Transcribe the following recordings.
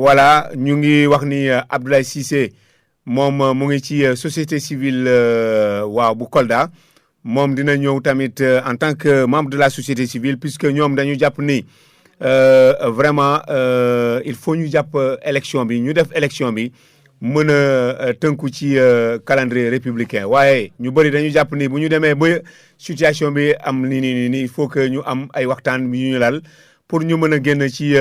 Voilà ñu ngi wax ni Abdoulaye Cissé moom mu ngi ci société civile waaw bu Kolda moom dina ñëw tamit en tant que membre de la société civile puisque ñoom dañu jàpp ni vraiment il faut ñu jàpp élection bi ñu def élection bi mën a tënku ci calendrier républicain waaye ñu bëri dañu jàpp ni bu ñu demee ba situation bi am ni il faut que ñu am ay waxtaan yu ñu lal pour ñu mën a génn ci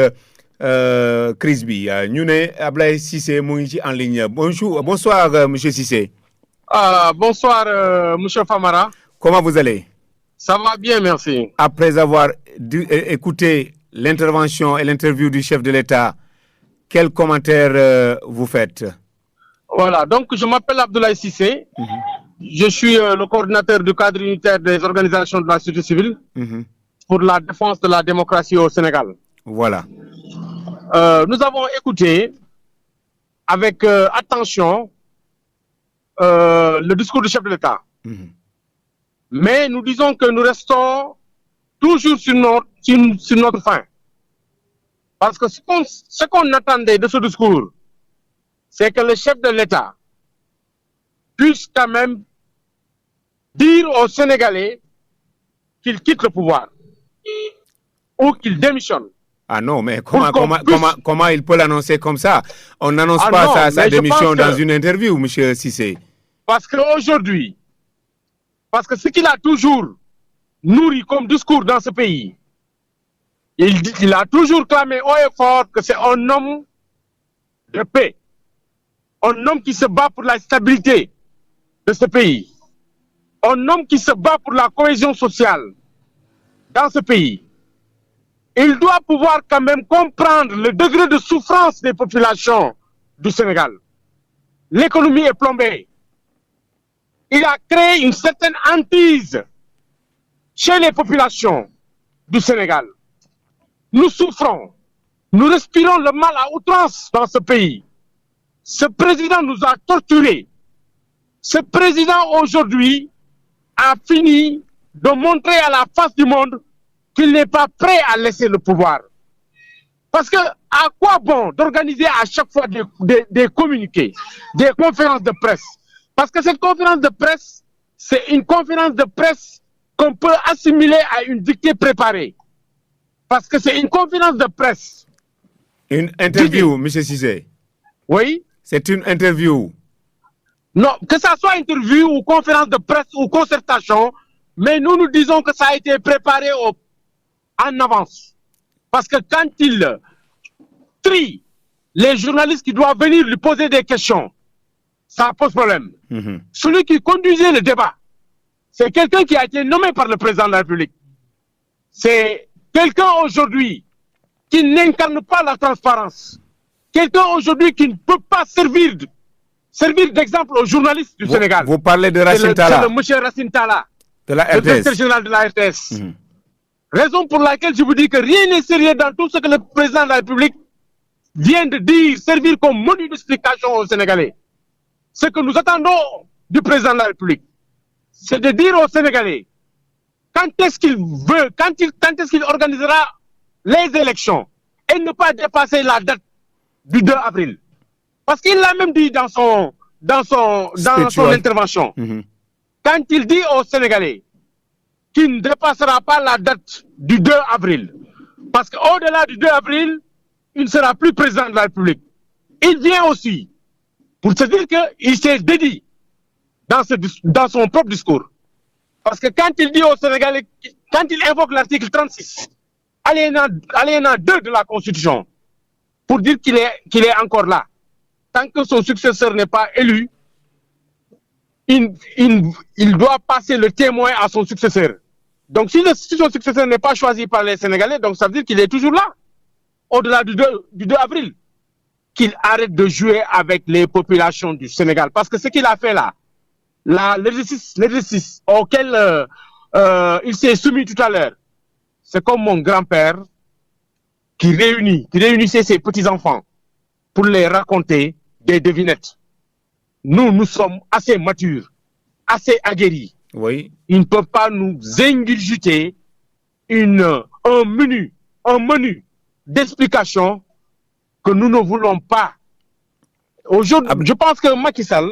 crise bi ñu ne Abdoulaye Cissé mu ngi ci en ligne bonsoir monsieur Cissé. Bonsoir monsieur Famara. Comment vous allez? Ça va bien, merci. Après avoir écouté l'intervention et l'interview du chef de l'État, quel commentaire vous faites? Voilà, donc je m'appelle Abdoulaye Cissé. Je suis le coordinateur du cadre unitaire des organisations de la société civile pour la défense de la démocratie au Sénégal. Voilà. Nous avons écouté avec attention le discours du chef de l'État. Mais nous disons que nous restons toujours sur notre faim. Parce que ce qu'on attendait de ce discours, c'est que le chef de l'État puisse quand même dire aux Sénégalais qu'il quitte le pouvoir ou qu'il démissionne. Ah non, mais comment il peut l'annoncer comme ça? On n'annonce pas sa démission dans une interview, monsieur Cissé. Parce qu'aujourd'hui, parce que ce qu'il a toujours nourri comme discours dans ce pays, il a toujours clamé haut et fort que c'est un homme de paix, un homme qui se bat pour la stabilité de ce pays, un homme qui se bat pour la cohésion sociale dans ce pays. Il doit pouvoir quand même comprendre le degré de souffrance des populations du Sénégal. L'économie est plombée. Il a créé une certaine hantise chez les populations du Sénégal. Nous souffrons. Nous respirons le mal à outrance dans ce pays. Ce président nous a torturés. Ce président aujourd'hui a fini de montrer à la face du monde qu'il n'est pas prêt à laisser le pouvoir. Parce que à quoi bon d'organiser à chaque fois des communiqués, des conférences de presse? Parce que cette conférence de presse, c'est une conférence de presse qu'on peut assimiler à une dictée préparée. Parce que c'est une conférence de presse. Une interview, M. Cissé. Oui. C'est une interview. Non, que ça soit interview ou conférence de presse ou concertation, mais nous disons que ça a été préparé en avance. Parce que quand il trie les journalistes qui doivent venir lui poser des questions, ça pose problème. Celui qui conduisait le débat, c'est quelqu'un qui a été nommé par le président de la République. C'est quelqu'un aujourd'hui qui n'incarne pas la transparence. Quelqu'un aujourd'hui qui ne peut pas servir d'exemple aux journalistes du Sénégal. Vous parlez de Racine Talla. C'est le monsieur Racine Talla, de la RTS. Le directeur général de la RTS. Raison pour laquelle je vous dis que rien n'est sérieux dans tout ce que le président de la République vient de dire, servir comme menu d'explication aux Sénégalais. Ce que nous attendons du président de la République, c'est de dire aux Sénégalais quand est-ce qu'il veut, quand est-ce qu'il organisera les élections et ne pas dépasser la date du 2 avril. Parce qu'il l'a même dit dans son intervention. Quand il dit aux Sénégalais qu'il ne dépassera pas la date du 2 avril, parce qu'au-delà du 2 avril, il ne sera plus président de la République. Il vient aussi pour se dire qu'il s'est dédié dans son propre discours. Parce que quand il dit aux Sénégalais, quand il invoque l'article 36, alinéa 2 de la Constitution, pour dire qu'il est encore là, tant que son successeur n'est pas élu, il doit passer le témoin à son successeur. Donc si son successeur n'est pas choisi par les Sénégalais, donc ça veut dire qu'il est toujours là, au-delà du 2 avril. Qu'il arrête de jouer avec les populations du Sénégal. Parce que ce qu'il a fait là, l'exercice auquel il s'est soumis tout à l'heure, c'est comme mon grand-père qui réunissait ses petits-enfants pour les raconter des devinettes. Nous sommes assez matures, assez aguerris. Oui. Ils ne peuvent pas nous que nous ne voulons pas. Aujourd'hui, je pense que Macky Sall,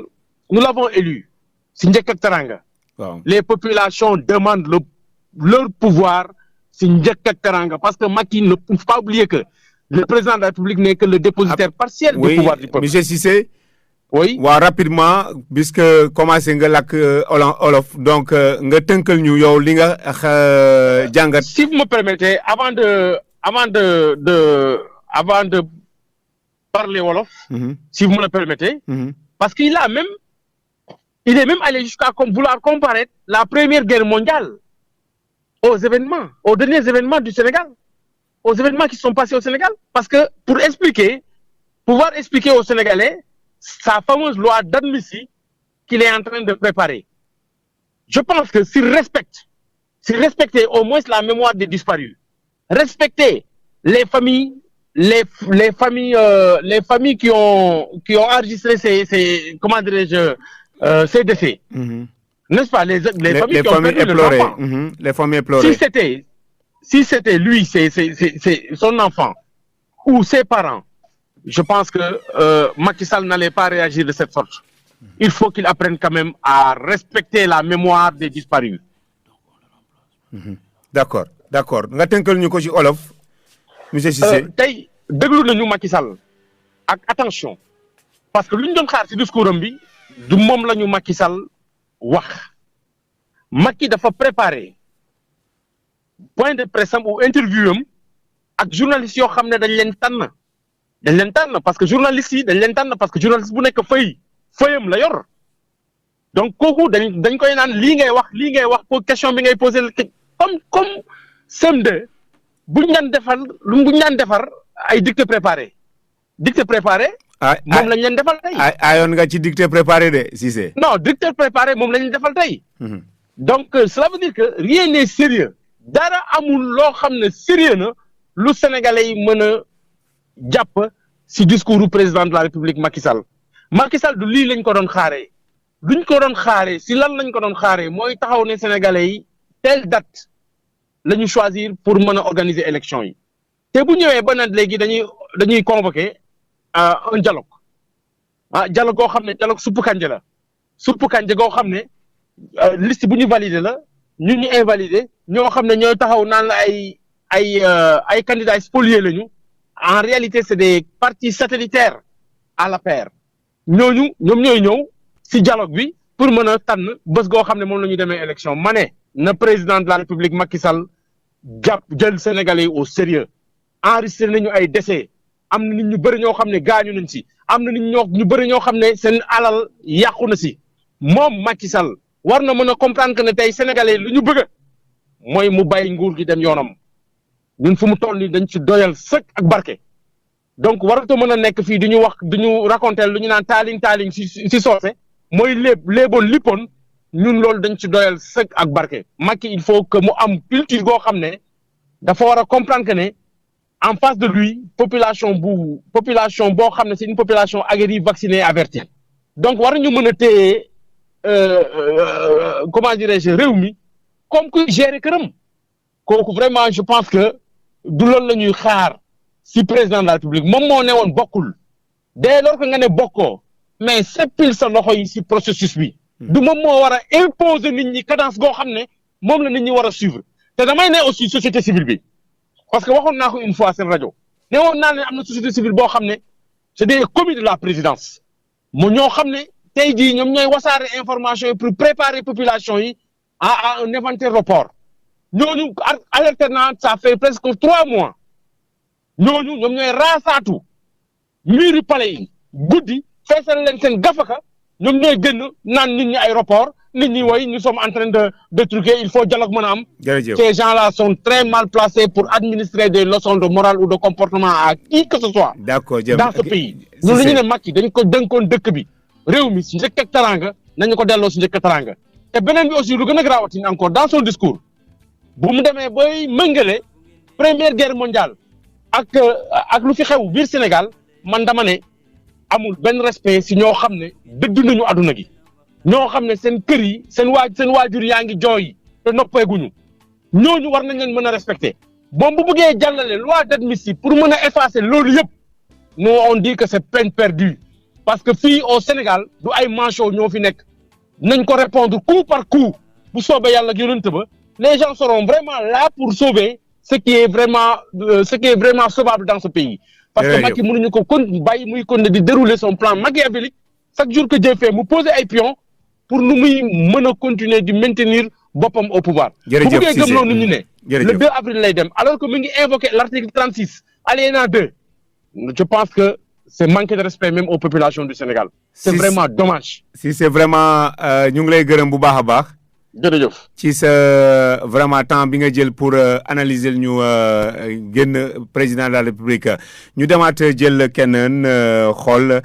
nous l'avons élu. C'est njëkk ak teranga. Wow. Les populations demandent leur pouvoir. C'est njëkk ak teranga. Parce que Macky ne peut pas oublier que le président de la République n'est que le dépositaire partiel du pouvoir du peuple. Monsieur Cissé. Oui. Waaw rapidement puisque commencé nga lakk olof donc nga tënkal ñu yow li nga jàngat. Si vous me permettez, avant de parler wolof, si vous me le permettez, parce qu'il est même allé jusqu'à vouloir comparer la Première Guerre mondiale aux derniers événements du Sénégal, aux événements qui sont passés au Sénégal, parce que pour pouvoir expliquer aux Sénégalais sa fameuse loi d'amnistie qu'il est en train de préparer. Je pense que s'il respectait au moins la mémoire des disparus, respecter les familles qui ont enregistré ces comment dirais-je ces décès, n'est-ce pas, les familles qui ont perdu leurs enfants. Les familles éplorées. Si c'était lui, c'est son enfant ou ses parents, je pense que Macky Sall n'allait pas réagir de cette sorte. Il faut qu'il apprenne quand même à respecter la mémoire des disparus. D'accord. Nga tënkal ñu ko ci olof, monsieur Cissé. Tey déglu nañu Macky Sall ak attention parce que lu ñu doon xaar ci discours am bi du moom la ñu Macky Sall wax. Macky dafa préparer point de presse am ou interview am ak journalistes yoo xam ne dañ leen tànn parce que journaliste yi dañ leen tànn parce que journaliste bu nekk feuillam la yor donc kooku dañ koy naan lii ngay wax pour question bi ngay poser comme CM2 buñ daan defar ay dictée préparée moom lañ leen defal tey. ayoon nga ci dictée préparée de Cissé. Non, dictée préparée moom lañ defal tey. Donc cela veut dire que rien n'est sérieux dara amul loo xam ne sérieux na lu Sénégalais yi mën a jàpp si discours du président de la République Macky Sall du lii lañ ko doon xaaree si lan lañ ko doon xaaree mooy taxaw ne Sénégalais yi telle date la ñu choisir pour mën a organiser élection yi te bu ñëwee ba nag léegi dañuy convoquer un dialogue dialogue goo xam ne dialogue suppu kànja goo xam ne liste bu ñu valider la ñu invalider ñoo xam ne ñooy taxaw naan la ay candidats spoliés lañu. En réalité, c'est des partis satellitaires à l'APR. ñoom ñooy ñëw ci dialogue bi pour mën a tànn bés goo xam ne moom la ñu demee élection ma ne na président de la République Macky Sall jël Sénégalais yi au sérieux enregistré nañu ay décès am na nit ñu bëri ñoo xam ne gaañu nañ ci am na nit ñu bëri ñoo xam ne seen alal yàqu na ci moom Macky Sall war na mën a comprendre que ne tey Sénégalais lu ñu bëgg mooy mu bàyyi nguur gi dem yoonam. ñun fu mu toll nii dañ ci doyal sëkk ak barke donc waratu mën a nekk fii du ñu raconter lu ñu naan taaling si soose mooy léeboon lippoon ñun loolu dañ ci doyal sëkk ak barke. Macky il faut que mu am culture goo xam ne dafa war a comprendre que ne en face de lui population boo xam ne c'est une population aguerrie vaccinée avertie donc war nañu mën a téye comment dirais-je réew mi comme kuy gérer këram kooku vraiment je pense que. Du loolu la ñuy xaar si président de la République moom moo ne woon bokkul dès lors que nga ne bokkoo mais seppil sa loxo yi si processus bi du moom moo war a imposer nit ñi cadence goo xam ne moom la nit ñi war a suivre te damay ne aussi société civile bi parce que waxoon naa ko une fois seen rajo ne woon naa ne am na société civile boo xam ne c'est des commis de la présidence mu ñoo xam ne tey jii ñoom ñooy wasaare information yi pour préparer population yi à un éventuel report ñooñu alternance ça fait presque 3 mois ñoom ñooy raasaatu miiri palais yi guddi feesal leen seen gafaka ñoom ñooy gën naan nit ñi aéroport nit ñi woy nous sommes en train de truquer il faut dialogue mën a am. Ces gens-là sont très mal placés pour administrer des leçons de morale ou de comportement à qui que ce soit. D'accord dans ce pays. ñun li ñu ne Macky dañ ko dënkoon dëkk bi réew mi si njëkk ak taranga nañu ko delloo si njëkk ak taranga te beneen bi aussi lu gën a garaawati encore dans son discours. bu mu demee bay mëngale première guerre mondiale ak lu fi xew biir Sénégal man dama ne amul benn respect si ñoo xam ne dëdd nañu àdduna gi ñoo xam ne seen kër yi seen waajur yaa ngi jooy te noppeeguñu ñooñu war nañ leen mën a respecter moom bu bëggee jàllale loi d'amnistie pour mën a effacer loolu yëpp nous on dit que c'est peine perdue parce que fii au Sénégal du ay manchot ñoo fi nekk nañ ko répondre coup par coup bu soobee yàlla ak yonent ba les gens seront vraiment là pour sauver ce qui est vraiment sauvable dans ce pays. parce que Macky mënuñu ko bàyyi muy kon di dérouler son plan machiavélique chaque jour que Dieu fait mu poser ay pions pour nu muy mën a continuer di maintenir boppam au pouvoir. jërëjëf bu buggee gëmloo nit ñi ne. jërëjëf le 2 avril lay dem alors que mu ngi invoqué l'article 36 alinéa 2 je pense que c'est manquer de respect même aux populations du Sénégal. C'est vraiment dommage. si c'est vraiment ñu ngi lay gërëm bu baax a baax. jërëjëf. ci sa vraiment temps bi nga jël pour analyser ñu génn président de la République ñu demaat jël keneen xool.